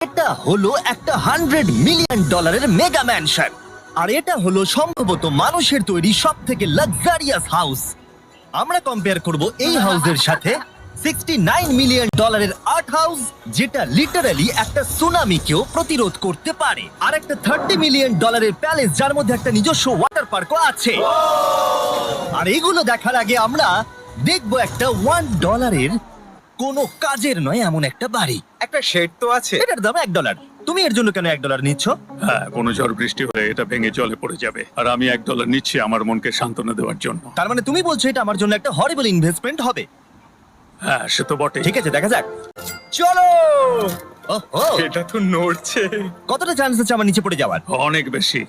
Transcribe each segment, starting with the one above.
এটা হলো একটা $100 মিলিয়ন মেগা ম্যানশন, আর এটা হলো সম্ভবত মানুষের তৈরি সব থেকে লাক্সারিয়াস হাউস। আমরা কম্পেয়ার করব এই হাউসের সাথে $69 মিলিয়ন আর্ট হাউস, যেটা লিটারালি একটা সুনামিকেও প্রতিরোধ করতে পারে, আর একটা $30 মিলিয়ন প্যালেস যার মধ্যে একটা নিজস্ব ওয়াটার পার্কও আছে। আর এগুলো দেখার আগে আমরা দেখবো একটা $1 কোনো কাজের নয় এমন একটা বাড়ি। একটা শেড তো আছে। এটার দাম $1। তুমি এর জন্য কেন $1 নিচ্ছ? হ্যাঁ, কোনো ঝড় বৃষ্টি হলে এটা ভেঙে জলে পড়ে যাবে, আর আমি $1 নিচ্ছি আমার মনকে সান্ত্বনা দেওয়ার জন্য। তার মানে তুমি বলছো এটা আমার জন্য একটা হরিবল ইনভেস্টমেন্ট হবে? হ্যাঁ, সে তো বটে। ঠিক আছে, দেখা যাক। চলো। ওহো, এটা তো নড়ছে। কতটা চান্স আছে আমার নিচে পড়ে যাওয়ার? অনেক বেশি।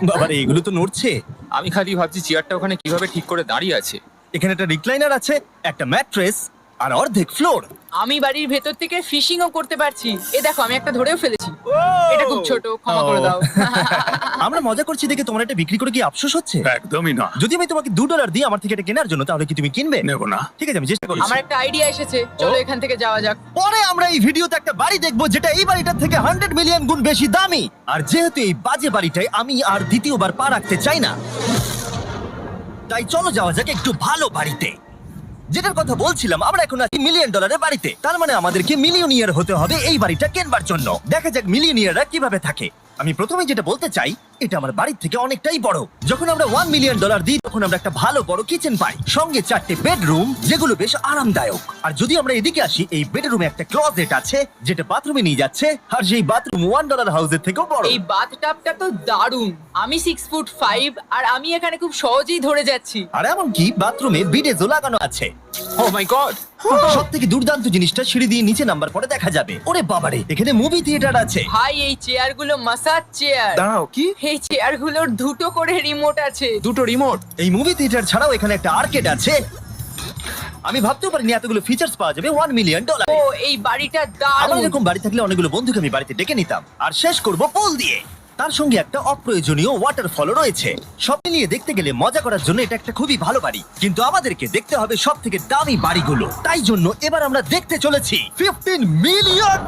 বাবারে, এগুলো তো নড়ছে। আমি খালি ভাবছি চেয়ারটা ওখানে কিভাবে ঠিক করে দাঁড়িয়ে আছে। এখানে একটা রিক্লাইনার আছে, একটা ম্যাট্রেস, আর অর্ধেক ফ্লোর। আমি বাড়ির ভেতর থেকে ফিশিংও করতে পারছি। এ দেখো, আমি একটা ধরেও ফেলেছি। এটা খুব ছোট, ক্ষমা করে দাও। আমরা মজা করছি দেখে তোমার এটা বিক্রি করে কি আফসোস হচ্ছে? একদমই না। যদি আমি তোমাকে $2 দিই আমার থেকে এটা কেনার জন্য, তাহলে কি তুমি কিনবে? নেব না। ঠিক আছে, আমি চেষ্টা করছি। আমার একটা আইডিয়া এসেছে, চলো এখান থেকে যাওয়া যাক। পরে আমরা এই ভিডিওতে একটা বাড়ি দেখবো যেটা এই বাড়িটার থেকে 100 মিলিয়ন গুণ বেশি দামি। আর যেহেতু এই বাজে বাড়িটায় আমি আর দ্বিতীয়বার পা রাখতে চাই না, তাই চলো যাওয়া যাক একটু ভালো বাড়িতে। যেটার কথা বলছিলাম, আমরা এখন আছি $1 মিলিয়ন বাড়িতে। তার মানে আমাদেরকে মিলিয়নিয়ার হতে হবে এই বাড়িটা কেনবার জন্য। দেখা যাক মিলিয়নিয়াররা কিভাবে থাকে। আমি প্রথমে যেটা বলতে চাই, এটা আমার বাড়ির থেকে অনেকটাই বড়। যখন আমরা $1 মিলিয়ন দিই তখন আমরা একটা ভালো বড় কিচেন পাই, সঙ্গে 4টে বেডরুম যেগুলো বেশ আরামদায়ক। আর যদি আমরা এদিকে আসি, এই বেডরুমে একটা ক্লোজেট আছে যেটা বাথরুমে নিয়ে যাচ্ছে, আর সেই বাথরুম $1 হাউসের থেকেও বড়। এই বাথটাবটা তো দারুণ। আমি 6'5" আর আমি এখানে খুব সহজেই ধরে যাচ্ছি। আর এমনকি বাথরুমে বিডেজও লাগানো আছে। ও মাই গড। সব থেকে দুর্দান্ত জিনিসটা, সিঁড়ি দিয়ে নিচে নাম্বার পরে দেখা যাবে। ওরে বাবারে, এখানে মুভি থিয়েটার আছে। ভাই, এই চেয়ারগুলো মাসাজ চেয়ার। দাঁড়াও, কি? এই চেয়ারগুলোর দুটো করে রিমোট আছে। দুটো রিমোট? এই মুভি থিয়েটার ছাড়াও এখানে একটা আর্কেড আছে। আমি ভাবতেও পারিনি এতগুলো ফিচার্স পাওয়া যাবে $1 মিলিয়ন। ও, এই বাড়িটা আমার দারুণ। এরকম বাড়ি থাকলে অনেকগুলো বন্ধুকে আমি বাড়িতে ডেকে নিতাম, আর শেষ করব পুল দিয়ে। তার সঙ্গে একটা অপ্রয়োজনীয় ওয়াটারফলও রয়েছে। সব মিলিয়ে দেখতে গেলে মজা করার জন্য এটা একটা খুবই ভালো বাড়ি, কিন্তু আমাদেরকে দেখতে হবে সব থেকে দামি বাড়িগুলো। তাই জন্য এবার আমরা দেখতে চলেছি $15 মিলিয়ন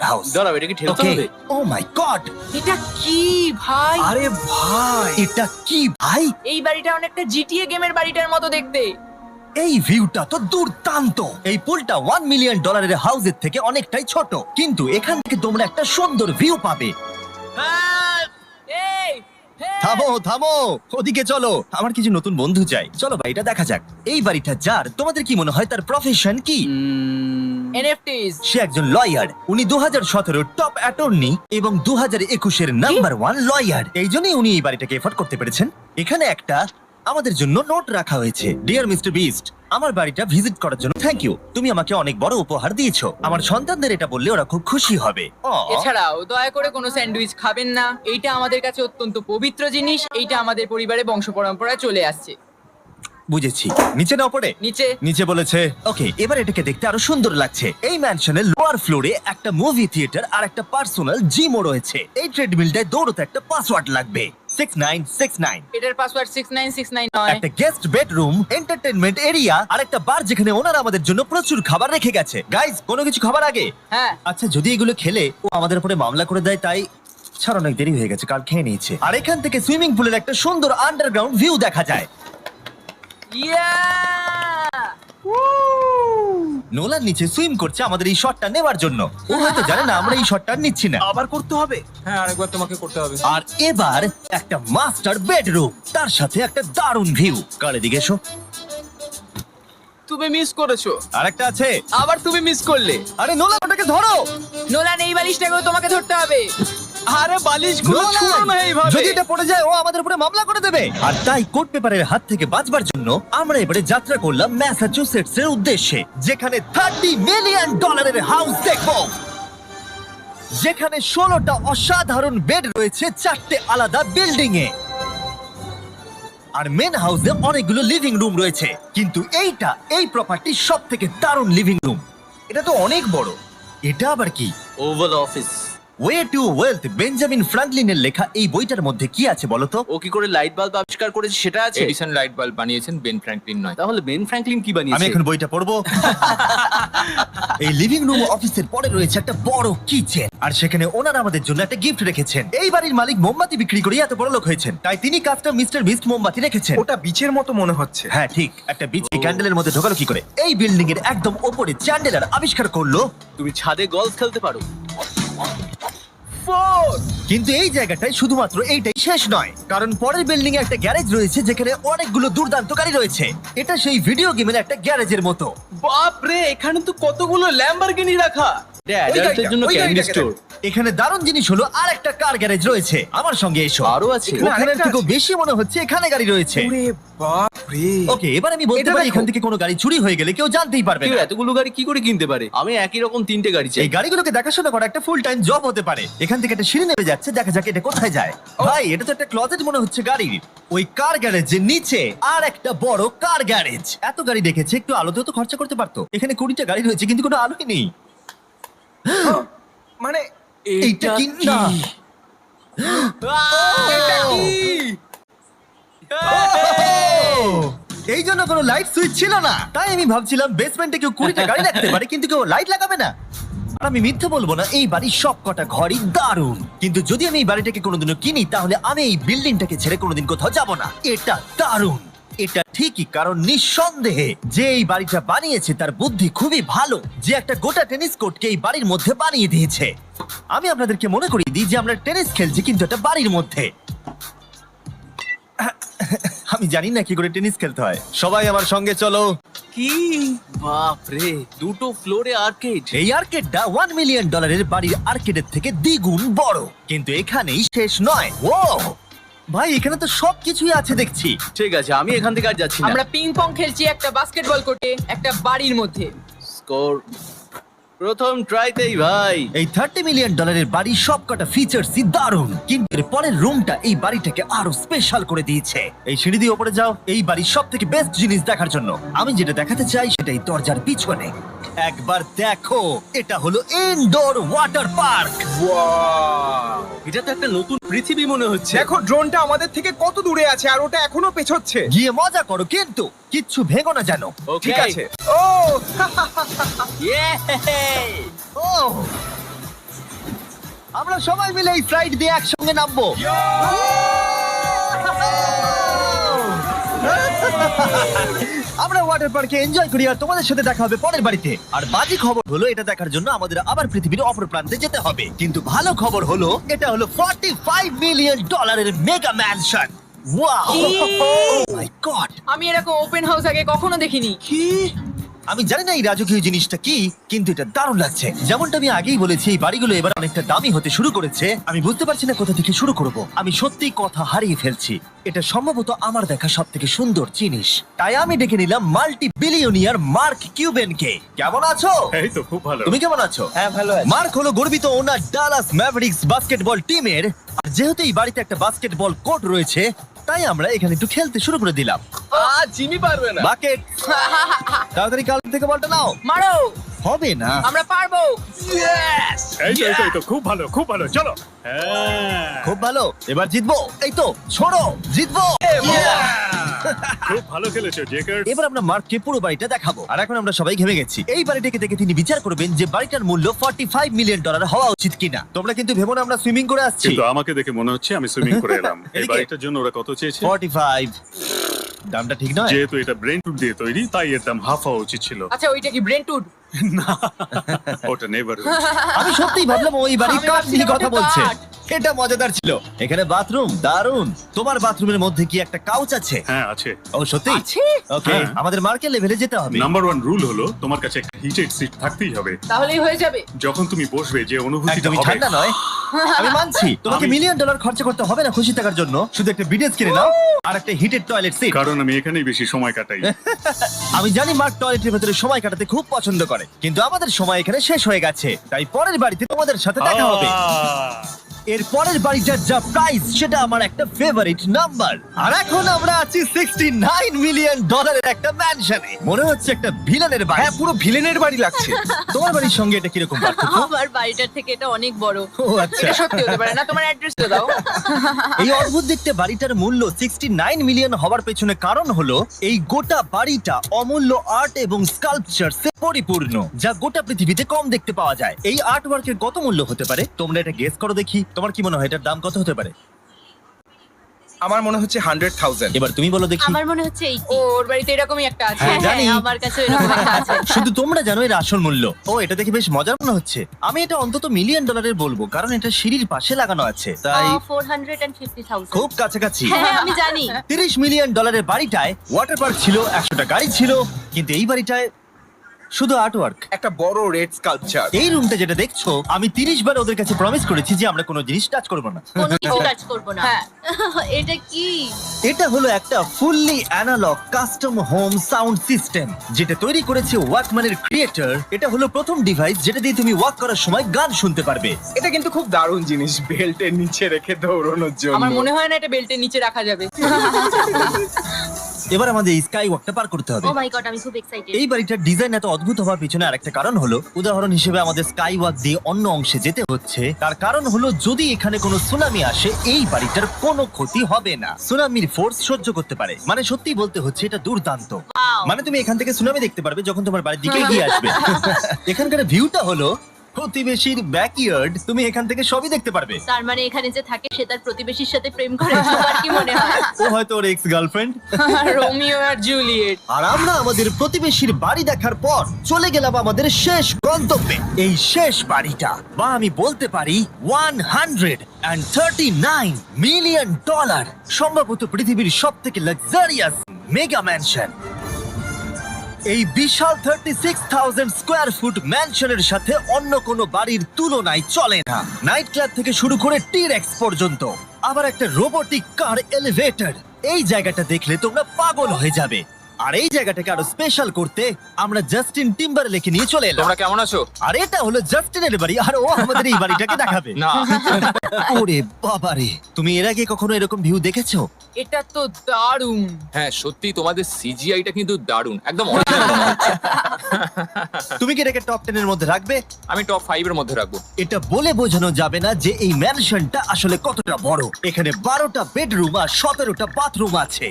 হাউস। দাঁড়াও, এটা কি ঠেলতে হবে? ও মাই গড, এটা কি ভাই? আরে ভাই, এটা কি ভাই? এই বাড়িটা অনেকটা জিটিএ গেমের বাড়িটার মতো দেখতে। এই ভিউটা তো দুর্দান্ত। এই পুলটা $1 মিলিয়ন হাউসের থেকে অনেকটাই ছোট, কিন্তু এখান থেকে তোমরা একটা সুন্দর ভিউ পাবে। এই, hey! থামো থামো, ওদিকে চলো, আমার কিছু নতুন বন্ধু চাই। চলো বাড়িটা দেখা যাক। এই বাড়িটা যার, তোমাদের কি মনে হয় তার প্রফেশন কি? NFTs। সে একজন লয়ার। উনি 2017 টপ অ্যাটর্নি এবং 2021 নাম্বার 1 লয়ার। এই জন্যই উনি এই বাড়িটাকে এফোর্ড করতে পেরেছেন। এখানে একটা আমাদের জন্য নোট রাখা হয়েছে। ডিয়ার মিস্টার বিস্ট, আমার বাড়িটা ভিজিট করার জন্য থ্যাংক ইউ। তুমি আমাকে অনেক বড় উপহার দিয়েছো। আমার সন্তানদের এটা বললে ওরা খুব খুশি হবে। এছাড়াও দয়া করে কোনো স্যান্ডউইচ খাবেন না। এইটা আমাদের কাছে অত্যন্ত পবিত্র জিনিস। এইটা আমাদের পরিবারে বংশ পরম্পরায় চলে আসছে। বুঝেছি। নিচে না পড়ে? নিচে। নিচে বলেছে। ওকে, এবার এটাকে দেখতে আরো সুন্দর লাগছে। এই ম্যানশনের লোয়ার ফ্লোরে একটা মুভি থিয়েটার আর একটা পার্সোনাল জিমও রয়েছে। এই ট্রেডমিলটায় দৌড়তে একটা পাসওয়ার্ড লাগবে, 6969। এটার পাসওয়ার্ড 6969 নয়। একটা গেস্ট বেডরুম, এন্টারটেইনমেন্ট এরিয়া আর একটা বার যেখানে ওনারা আমাদের জন্য প্রচুর খাবার রেখে গেছে। গাইস, কোনো কিছু খাবার আগে? হ্যাঁ। আচ্ছা, যদি এগুলো খেলে ও আমাদের উপরে মামলা করে দেয়, তাই ছাড়, অনেক দেরি হয়ে গেছে, কাল খেয়ে নিয়েছে। আর এখান থেকে সুইমিং পুলের একটা সুন্দর আন্ডারগ্রাউন্ড ভিউ দেখা যায়। ইয়া! নোলান নিচে সুইম করছে আমাদের এই শটটা নেবার জন্য। ও হয়তো জানে না আমরা এই শটটা নিচ্ছি না। আবার করতে হবে? হ্যাঁ, আরেকবার তোমাকে করতে হবে। আর এবার একটা মাস্টার বেডরুম, তার সাথে একটা দারুণ ভিউ। কার এদিকে এসো। তুমি মিস করেছো। আর একটা আছে। আবার তুমি মিস করলে। আরে নোলান, ওটাকে ধরো। নোলান, এই বালিশটাকেও তোমাকে ধরতে হবে। আরে বালিশগুলো নোলান, ছুঁড়ো না এইভাবে। যদি এটা পড়ে যায় ও আমাদের উপরে মামলা করে দেবে। আর তাই কোর্ট পেপারের হাত থেকে বাঁচবার জন্য আমরা এবারে যাত্রা করলাম ম্যাসাচুসেটস এর উদ্দেশ্যে, যেখানে $30 মিলিয়ন হাউস দেখবো, যেখানে 16টা অসাধারণ বেড রয়েছে 4টে আলাদা বিল্ডিং এ। আর মেন হাউসে অনেকগুলো লিভিং রুম রয়েছে, কিন্তু এই প্রপার্টির সব থেকে দারুণ লিভিং রুম। এটা তো অনেক বড়। এটা আবার কি? Oval office. Way to wealth Benjamin ফ্রাঙ্কলিনের লেখা এই বইটার মধ্যে কি আছে বলো তো? ও কি করে লাইট বাল্ব আবিষ্কার করেছে সেটা আছে? এডিসন লাইট বাল্ব বানিয়েছেন, বেন ফ্র্যাঙ্কলিন নয়। তাহলে বেন ফ্র্যাঙ্কলিন কি আমি বানিয়েছে? এখন বইটা পড়বো। এই লিভিং রুম অফিসের পরে রয়েছে একটা বড় কিচেন, আর সেখানে ওনারা আমাদের জন্য একটা গিফট রেখেছেন। এই বাড়ির মালিক মোমবাতি বিক্রি করে এত বড় লোক হয়েছেন, তাই তিনি কাজটা মিস্টার বিস্ট মোমবাতি রেখেছেন। ওটা বিচের মতো মনে হচ্ছে। হ্যাঁ ঠিক, একটা বিচ ক্যান্ডেলের মধ্যে ঢোকালো কি করে? এই বিল্ডিং এর একদম ওপরে চ্যান্ডেলার আবিষ্কার করলো। তুমি ছাদে গলফ খেলতে পারো। কিন্তু এই জায়গাটায় শুধুমাত্র এইটাই শেষ নয়, কারণ পরের বিল্ডিং এ একটা গ্যারেজ রয়েছে যেখানে অনেকগুলো দুর্দান্ত গাড়ি রয়েছে। এটা সেই ভিডিও গেমের একটা গ্যারেজের মতো। বাপ রে, এখানে তো কতগুলো ল্যাম্বরগিনি রাখা। এটা অ্যাডাল্টদের জন্য ওই ক্যান্ডি গাড়িটাকে স্টোর। এখানে দারুণ জিনিস হলো আর একটা কার গ্যারেজ রয়েছে। আমার সঙ্গে এসো। আরো আছে? ওখানের আরেকটা থেকেও আছে? বেশি মনে হচ্ছে এখানে গাড়ি রয়েছে। ওরে বাপ রে। ওকে, এবার আমি বলতে এটা পারি দেখো। এখান থেকে কোনো গাড়ি চুরি হয়ে গেলে কেউ জানতেই পারবে কেউ না। এতগুলো গাড়ি কি করে কিনতে পারে? আমি একই রকম 3টে গাড়ি চাই। এই গাড়িগুলোকে দেখাশোনা করা একটা ফুল টাইম জব হতে পারে। এখান থেকে একটা সিঁড়ি নেমে যাচ্ছে, দেখা যাক এটা কোথায় যায়। ভাই, এটা তো একটা ক্লজেট মনে হচ্ছে গাড়ির। ওই কার গ্যারেজের নিচে আর একটা বড় কার গ্যারেজ। এত গাড়ি দেখেছে, একটু আলোতেও তো খরচা করতে পারতো। এখানে 20টা গাড়ি রয়েছে কিন্তু কোনো আলোই নেই। মানে এইটা কি না? এটা কি? এই জন্য কোনো লাইট সুইচ ছিল না, তাই আমি ভাবছিলাম বেসমেন্টে কেউ 20টা গাড়ি রাখতে পারে কিন্তু কেউ লাইট লাগাবে না। আর আমি মিথ্যে বলবো না, এই বাড়ির সব কটা ঘরই দারুণ। কিন্তু যদি আমি এই বাড়িটাকে কোনোদিনও কিনি, তাহলে আমি এই বিল্ডিংটাকে ছেড়ে কোনোদিন কোথাও যাব না। এটা দারুণ। এটা ঠিকই, কারণ নিঃসন্দেহে যে এই বাড়িটা বানিয়েছে তার বুদ্ধি খুবই ভালো, যে একটা গোটা টেনিস কোর্টকে এই বাড়ির মধ্যে বানিয়ে দিয়েছে। আমি আপনাদেরকে মনে করিয়ে দিই যে আমরা টেনিস খেলছি কিন্তু একটা বাড়ির মধ্যে। আমি জানি না কি করে টেনিস খেলতে হয়। সবাই আমার সঙ্গে চলো। কি বাপ রে, 2টো ফ্লোরে আর্কেড। এই আর্কেডটা $1 মিলিয়ন বাড়ির আর্কেডের থেকে দ্বিগুণ বড়। কিন্তু এখানেই শেষ নয়। ও ভাই, এখানে তো সবকিছুই আছে দেখছি। ঠিক আছে, আমি এখান থেকে আর যাচ্ছি না। আমরা পিং পং খেলছি একটা বাস্কেটবল কোর্টে, একটা বাড়ির মধ্যে। স্কোর প্রথম ট্রাইতেই ভাই। এই $30 মিলিয়ন বাড়ির সবকটা ফিচার্সই দারুণ, কিন্তু এর পরের রুমটা এই বাড়িটাকে আরো স্পেশাল করে দিয়েছে। এই সিঁড়ি দিয়ে উপরে যাও এই বাড়ির সব থেকে বেস্ট জিনিস দেখার জন্য। আমি যেটা দেখাতে চাই সেটা এই দরজার পিছনে। একবার দেখো, এটা হলো ইনডোর ওয়াটার পার্ক। ওয়াও! এটা তো একটা নতুন পৃথিবী মনে হচ্ছে। দেখো ড্রোনটা আমাদের থেকে কত দূরে আছে আর ওটা এখনো পেছচ্ছে। গিয়ে মজা করো, কিন্তু কিচ্ছু ভেঙো না জানো। Okay. ঠিক আছে। ও Yay! ও, আমরা সবাই মিলে এই ফ্লাইট দিয়ে একসঙ্গে নামবো। আমরা ওয়াটার পার্কে এনজয় করি, আর তোমাদের সাথে দেখা হবে পরের বাড়িতে। আর বাজে খবর হলো, এটা দেখার জন্য আমাদের আবার পৃথিবীর অপর প্রান্তে যেতে হবে। কিন্তু ভালো খবর হলো, এটা হলো $45 মিলিয়ন মেগা ম্যানশন। ওয়াও, ও মাই গড! আমি এরকম ওপেন হাউস আগে কখনো দেখিনি। আমি জানি না এই রাজকীয় জিনিসটা কি, কিন্তু এটা দারুণ লাগছে। যেমনটা আমি আগেই বলেছি, এই বাড়িগুলো এবার অনেকটা দামি হতে শুরু করেছে। আমি বুঝতে পারছি না কোথা থেকে শুরু করব। আমি সত্যি কথা হারিয়ে ফেলছি। এটা সম্ভবত আমার দেখা সব থেকে সুন্দর জিনিস। তাই আমি ডেকে নিলাম মাল্টি বিলিয়নিয়ার মার্ক কিউবেনকে। কেমন আছো? এই তো খুব ভালো। তুমি কেমন আছো? হ্যাঁ ভালো আছে। মার্ক হলো গর্বিত ওনার ডালাস ম্যাভরিক্স বাস্কেটবল টিমের। আর যেহেতু এই বাড়িতে একটা বাস্কেটবল কোর্ট রয়েছে, তাই আমরা এখানে একটু খেলতে শুরু করে দিলাম। জিমি পারবে না। বাকেট, তাড়াতাড়ি কাল থেকে বলটা নাও। মারো, হবে না। আমরা পারবো। এই তো খুব ভালো, খুব ভালো। চলো। হ্যাঁ, খুব ভালো, এবার জিতবো। এই তো ছোড়ো, জিতবো। খুব ভালো খেলেছো জেকার। এবার আমরা মার্ককে পুরো বাড়িটা দেখাবো। আর এখন আমরা সবাই ঘেমে গেছি। এই বাড়িটাকে দেখে তিনি বিচার করবেন যে বাড়িটার মূল্য $45 মিলিয়ন হওয়া উচিত কিনা। তোমরা কিন্তু ভেবো না আমরা সুইমিং করে আসছি। কিন্তু আমাকে দেখে মনে হচ্ছে আমি সুইমিং করে এলাম। এই এদিকে। বাড়িটার জন্য ওরা কত চেয়েছে? 45। দামটা ঠিক নয়। যেহেতু এটা ব্রেন ফুড দিয়ে তৈরি, তাই এর দাম হাফ হওয়া উচিত ছিল। আচ্ছা, ওইটা কি ব্রেন্টউড? ওটা নেভার। আমি সত্যিই ভাবলাম ওই বাড়ির আমি কাঠ নিয়ে ভাবছিলাম কথা ওটা বলছে। কাঠ। এটা মজাদার ছিল। এখানে বাথরুম দারুণ। তোমার বাথরুমের মধ্যে কি একটা কাউচ আছে? হ্যাঁ আছে। ও সত্যি? আছে? ওকে, হ্যাঁ। আমাদের মার্কেট লেভেলে যেতে হবে। নাম্বার 1 রুল হলো তোমার কাছে একটা হিটেড সিট থাকতেই হবে। তাহলেই হয়ে যাবে। যখন তুমি বসবে যে অনুভূতিটা একদমই হবে। ঠান্ডা নয়। আমি মানছি তোমাকে আমি- $1 মিলিয়ন খরচা করতে হবে না খুশি থাকার জন্য। শুধু একটা বিডেস কিনে নাও আর একটা হিটেড টয়লেট সিট। কারণ আমি এখানেই বেশি সময় কাটাই। আমি জানি মার্ক টয়লেটের ভেতরে সময় কাটাতে খুব পছন্দ করে, কিন্তু আমাদের সময় এখানে শেষ হয়ে গেছে। তাই পরের বাড়িতে তোমাদের সাথে দেখা হবে। এর পরের বাড়িটার যা প্রাইস সেটা আমার একটা ফেভারিট নাম্বার। আর এখন আমরা আছি $69 মিলিয়ন একটা ম্যানশনে। মনে হচ্ছে একটা ভিলেনের বাড়ি। হ্যাঁ পুরো ভিলেনের বাড়ি লাগছে। তোমার বাড়ির সঙ্গে এটা কিরকম পার্থক্য? আমার বাড়িটার থেকে এটা অনেক বড়। ও আচ্ছা। এটা সত্যি হতে পারে না, তোমার অ্যাড্রেসটা দাও। এই অদ্ভুত দেখতে বাড়িটার মূল্য 69 মিলিয়ন হওয়ার পেছনে কারণ হলো এই গোটা বাড়িটা অমূল্য আর্ট এবং স্কাল্পচারসে পরিপূর্ণ, যা গোটা পৃথিবীতে কম দেখতে পাওয়া যায়। এই আর্ট ওয়ার্কের কত মূল্য হতে পারে তোমরা এটা গেস করো দেখি। তোমার কি মনে হয় এটার দাম কত হতে পারে? আমার মনে হচ্ছে 100,000। এবার তুমি বলো দেখি। আমার মনে হচ্ছে ওর বাড়িতে এরকমই একটা আছে। হ্যাঁ, জানি। আমার কাছে এরকম একটা আছে। শুধু তোমরা জানো এর আসল মূল্য। ও, এটা দেখে বেশ মজার মনে হচ্ছে। আমি এটা অন্তত মিলিয়ন ডলারের বলবো, কারণ এটা সিঁড়ির পাশে লাগানো আছে, তাই 450,000। খুব কাছাকাছি। হ্যাঁ আমি জানি। $30 মিলিয়ন বাড়িটায় ওয়াটার পার্ক ছিল, 100টা গাড়ি ছিল, কিন্তু এই বাড়িটায় শুধু আর্টওয়ার্ক। একটা বড় রেড স্কাল্পচার। এই রুমটা যেটা দেখছো, আমি 30 বার ওদের কাছে প্রমিস করেছি যে আমরা কোনো জিনিস টাচ করবো না। কোনো কিছু কাজ করব না। হ্যাঁ। এটা কি? এটা হলো একটা fully analogue custom home sound system যেটা তৈরি করেছে ওয়াকম্যানের ক্রিয়েটর। এটা হলো প্রথম ডিভাইস যেটা দিয়ে তুমি ওয়াক করার সময় গান শুনতে পারবে। এটা কিন্তু খুব দারুণ জিনিস, বেল্টের নিচে রেখে দৌড়ানোর জন্য। আমার মনে হয় না এটা বেল্টের নিচে রাখা যাবে। এবার আমাদের এই স্কাই ওয়াকটা পার করতে হবে। ও মাই গড, আমি খুব এক্সাইটেড। এই বাড়িটার ডিজাইন এত অদ্ভুত হওয়ার পিছনে আরেকটা কারণ হলো, উদাহরণ হিসেবে আমাদের স্কাই ওয়াক দিয়ে অন্য অংশে যেতে হচ্ছে। তার কারণ হলো যদি এখানে কোনো সুনামি আসে এই বাড়িটার কোনো ক্ষতি হবে না, সুনামির ফোর্স সহ্য করতে পারে। মানে সত্যি বলতে হচ্ছে এটা দুর্দান্ত। Wow. মানে তুমি এখান থেকে সুনামি দেখতে পারবে যখন তোমার বাড়ির দিকে এগিয়ে আসবে। এখানকার ভিউটা হলো প্রতিবেশীর ব্যাকইয়ার্ড, তুমি এখান থেকে সবই দেখতে পারবে। তার মানে এখানে যে থাকে সে তার প্রতিবেশীর সাথে প্রেম করে, তোমার কি মনে হয়? ও হয়তো ওর এক্স গার্লফ্রেন্ড। রোমিও আর জুলিয়েট। আর আমরা আমাদের প্রতিবেশীর বাড়ি দেখার পর চলে গেলাম আমাদের শেষ গন্তব্যে। এই শেষ বাড়িটা, বা আমি বলতে পারি $139 মিলিয়ন, সম্ভবত পৃথিবীর সব থেকে লাক্সারিয়াস মেগা ম্যানশন। এই বিশাল 36,000 স্কোয়ার ফুট ম্যানশনের সাথে অন্য কোনো বাড়ির তুলনায় চলে না। নাইট ক্লাব থেকে শুরু করে টি-রেক্স পর্যন্ত, আবার একটা রোবোটিক কার এলিভেটর। এই জায়গাটা দেখলে তোমরা পাগল হয়ে যাবে। আর এই জায়গাটাকে আরো স্পেশাল করতে আমরা জাস্টিন টিম্বারলেকে নিয়ে চলে এলাম। তোমরা কেমন আছো? আর এটা হলো জাস্টিনের বাড়ি, আর ও আমাদের এই বাড়িটাকে দেখাবে। না, ওরে বাবারে, তুমি এর আগে কখনো এরকম ভিউ দেখেছো? এটা তো দারুণ। হ্যাঁ সত্যি তোমাদের সিজিআইটা কিন্তু দারুণ, একদম অরিজিনাল মনে হচ্ছে। তুমি কি এটাকে টপ 10 এর মধ্যে রাখবে? আমি টপ 5 এর মধ্যে রাখবো। এটা বলে বোঝানো যাবে না যে এই ম্যানশনটা আসলে কতটা বড়। এখানে 12টা বেডরুম আর 17টা বাথরুম আছে,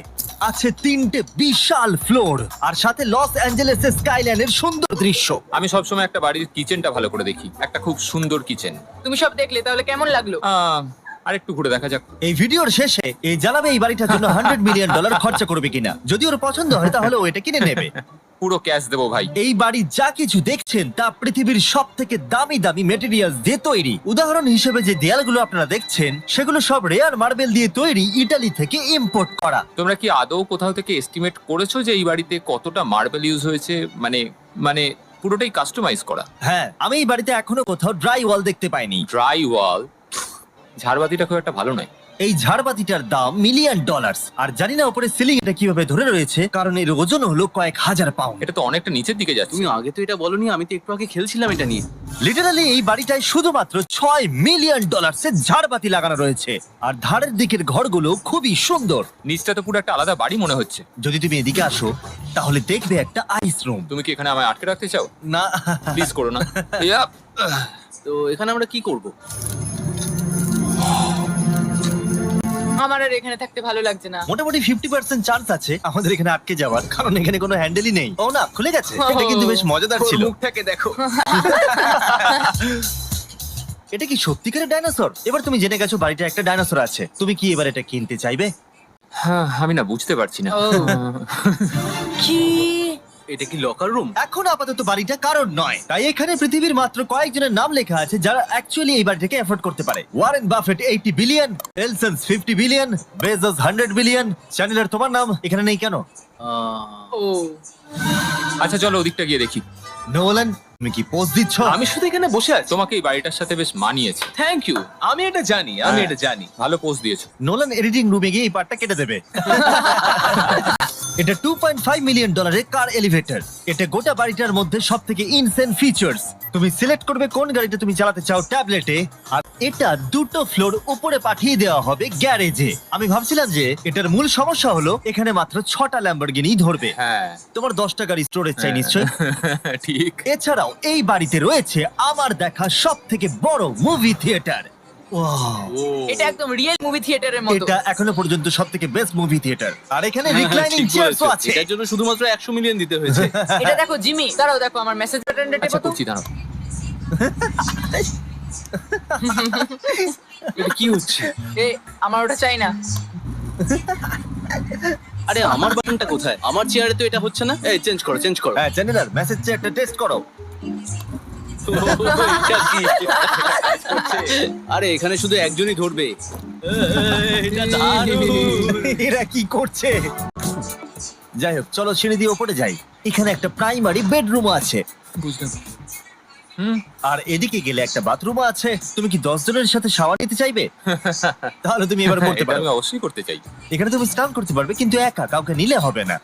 আছে 3টে বিশাল ফ্লোর, আর সাথে লস অ্যাঞ্জেলেসের স্কাইলাইনের সুন্দর দৃশ্য। আমি সবসময় একটা বাড়ির কিচেনটা ভালো করে দেখি, একটা খুব সুন্দর কিচেন। তুমি সব দেখলে, তাহলে কেমন লাগলো? আর একটু ঘুরে দেখা যাক। এই ভিডিওর শেষে এই জানাবে এই বাড়িটার জন্য $100 মিলিয়ন খরচা করবে কিনা। যদি ওর পছন্দ হয় তাহলে ও এটা কিনে নেবে। পুরো ক্যাশ দেবো ভাই। এই বাড়ি যা কিছু দেখছেন তা পৃথিবীর সব থেকে দামি দামি মেটেরিয়ালস দিয়ে তৈরি। উদাহরণ হিসেবে যে দেয়ালগুলো আপনারা দেখছেন সেগুলো সব রেয়ার মার্বেল দিয়ে তৈরি, ইতালি থেকে ইম্পোর্ট করা। তোমরা কি আদৌ কোথাও থেকে এস্টিমেট করেছো যে এই বাড়িতে কতটা মার্বেল ইউজ হয়েছে? মানে পুরোটাই কাস্টমাইজ করা। হ্যাঁ, আমি এই বাড়িতে এখনো কোথাও ড্রাই ওয়াল দেখতে পাইনি। ড্রাই ওয়াল, ঝাড়বাতিটা খুব একটা ভালো নয়। এই ঝাড়বাতিটার দাম $1 মিলিয়ন। আর জানি না উপরে সিলিং এটা কিভাবে ধরে রয়েছে, কারণ এর ওজন হলো কয়েক হাজার পাউন্ড। এটা তো অনেকটা নিচের দিকে যাচ্ছে। তুমি আগে তো এটা বলনি, আমি তো একটু আগে খেলছিলাম এটা নিয়ে। লিটারালি এই বাড়িটায় শুধুমাত্র $6 মিলিয়ন ঝাড়বাতি লাগানো রয়েছে, আর ধারের দিকের ঘরগুলো খুবই সুন্দর। নিচটা তো পুরো একটা আলাদা বাড়ি মনে হচ্ছে। যদি তুমি এদিকে আসো তাহলে দেখবে একটা আইস রুম। তুমি কি এখানে আমায় আটকে রাখতে চাও? না, প্লিজ করো না। ইয়াপ। তো এখানে আমরা কি করব? আমার আর এখানে থাকতে ভালো লাগছে না। মোটামুটি 50% চান্স আছে আমাদের এখানে আটকে যাওয়ার, কারণ এখানে কোনো হ্যান্ডেলই নেই। ও না, খুলে গেছে। এটা কিন্তু বেশ মজাদার ওর ছিল। মুখটাকে দেখো। এটা কি সত্যিকারের ডাইনোসর? এবার তুমি জেনে গেছো বাড়িটা একটা ডাইনোসর আছে, তুমি কি এবার এটা কিনতে চাইবে? হ্যাঁ, আমি না বুঝতে পারছি না। ও। কি? এটা কি লকার রুম? এখন আপাতত বাড়িটা কারণ নয়, তাই এখানে পৃথিবীর মাত্র কয়েকজনের নাম লেখা আছে যারা অ্যাকচুয়ালি এই বাড়িটাকে এফোর্ড করতে পারে। Warren Buffett 80 billion, এলসন্স 50 billion, Bezos 100 billion. চ্যানেলের তোমার নাম এখানে নেই কেন? ও। আচ্ছা চলো ওদিকটা গিয়ে দেখি। নোলান, তুমি কি পোজ দিচ্ছ? আমি শুধু এখানে বসে আছি। তোমাকে এই বাড়িটার সাথে বেশ মানিয়েছে। Thank you. আমি এটা জানি, এটা জানি। ভালো পোস্ট দিয়েছো। নোলান এডিটিং রুমে গিয়ে এই পার্টটা কেটে দেবে। এটা $2.5 মিলিয়ন কার এলিভেটর। এটা গোটা বাড়িটার মধ্যে সব থেকে ইনসেন ফিচার্স। তুমি সিলেক্ট করবে কোন গাড়িটা তুমি চালাতে চাও ট্যাবলেটে, আর এটা 2টো ফ্লোর উপরে পাঠিয়ে দেওয়া হবে গ্যারেজে। আমি ভাবছিলাম যে এটার মূল সমস্যা হলো এখানে মাত্র 6টা ল্যাম্বরগিনি ধরবে। হ্যাঁ তোমার 10টা গাড়ি স্টোরেজ চাই নিশ্চয়ই। ঠিক। এছাড়াও এই বাড়িতে রয়েছে আমার দেখা সব থেকে বড় মুভি থিয়েটার। এটা একদম রিয়েল মুভি থিয়েটারের মতো। এটা এখনো পর্যন্ত সব থেকে বেস্ট মুভি থিয়েটার। আর এখানে রিক্লাইনিং চেয়ারও আছে। এটার জন্য শুধুমাত্র 100 মিলিয়ন দিতে হয়েছে। এটা দেখো জিমি, দাঁড়াও দেখো আমার মেসেজ বাটনটা টেপো আচ্ছা তো। করছি দাঁড়াও। এটা কি হচ্ছে? এ আমার ওটা চাই না। আরে আমার বাটনটা কোথায়? আমার চেয়ারে তো এটা হচ্ছে না। এই চেঞ্জ করো, চেঞ্জ করো। হ্যাঁ জেনারেল মেসেজ চেয়ারটা টেস্ট করো। এটা কি? আরে এখানে শুধু একজনই ধরবে। এটা দারুণ। এরা কি করছে? যাই হোক চলো সিঁড়ি দিয়ে ওপরে যাই। এখানে একটা প্রাইমারি বেডরুম আছে, বুঝলাম। আর এদিকে গেলে একটা বাথরুমও আছে। তুমি কি 10 জনের সাথে শাওয়ার নিতে চাইবে? তাহলে তুমি এবার করতে এটা পারো। আমি অবশ্যই করতে চাই। এখানে তুমি স্নান করতে পারবে, কিন্তু একা, কাউকে নিলে হবে না।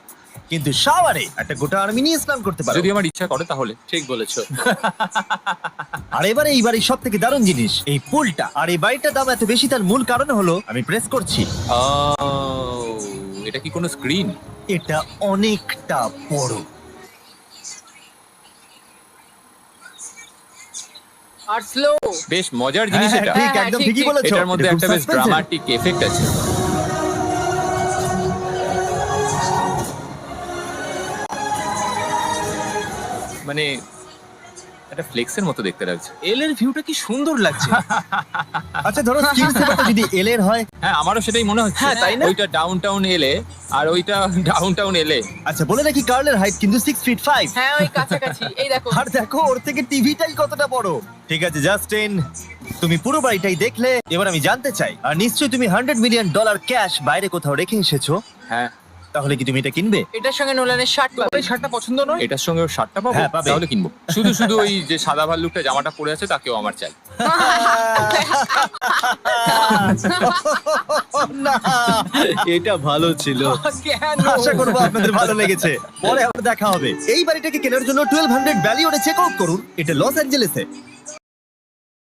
কিন্তু শাওয়ারে একটা গোটা আর্মি নিয়ে স্নান করতে পারো। যদি আমার ইচ্ছা করে তাহলে। ঠিক বলেছো। আর এবারে এই বাড়ির সব থেকে দারুণ জিনিস এই পুলটা। আর এই বাড়িটার দাম এত বেশি তার মূল কারণ হলো, আমি প্রেস করছি, এটা কি কোনো স্ক্রিন? এটা অনেকটা বড়। আর স্লো। বেশ মজার জিনিস হ্যাঁ, এটা। ঠিক, হ্যাঁ, একদম ঠিক, ঠিকই ঠিক। বলেছো। এটার মধ্যে এটা খুব একটা বেশ suspense-এর। ড্রামাটিক এফেক্ট আছে। মানে একটা ফ্লেক্সের মতো দেখতে লাগছে। এল এর ভিউটা কি সুন্দর লাগছে। আচ্ছা ধরো স্কিন সেভারটা যদি এল এর হয়। হ্যাঁ আমারও সেটাই মনে হচ্ছে। হ্যাঁ, তাই না? ওইটা ডাউন টাউন এলে আর ওইটা ডাউন টাউন এলে। আচ্ছা বলে রাখি কার্লের হাইট কিন্তু 6'5". হ্যাঁ ওই কাছাকাছি। এই দেখো। আর দেখো ওর থেকে টিভিটাই কতটা বড়। ঠিক আছে জাস্টিন, তুমি পুরো বাড়িটাই দেখলে। এবার আমি জানতে চাই, আর নিশ্চয়ই তুমি $100 মিলিয়ন ক্যাশ বাইরে কোথাও রেখে এসেছো, হ্যাঁ তাহলে কি তুমি এটা কিনবে? এটার সঙ্গে নোলানের শার্ট পাবে। এই শার্টটা পছন্দ নয়? এটার সঙ্গে ওর শার্টটা পাবো, হ্যাঁ, পাবে। তাহলে কিনবো। শুধু শুধু ওই যে সাদা ভাল্লুকটা জামাটা পরে আছে তাকেও আমার চাই। না, এটা ভালো ছিল। কেন? আশা করবো আপনাদের ভালো লেগেছে। পরে আবার দেখা হবে। এই বাড়িটাকে কেনার জন্য 1200 ভ্যালিওরে চেক আউট করুন। এটা লস অ্যাঞ্জেলেসে।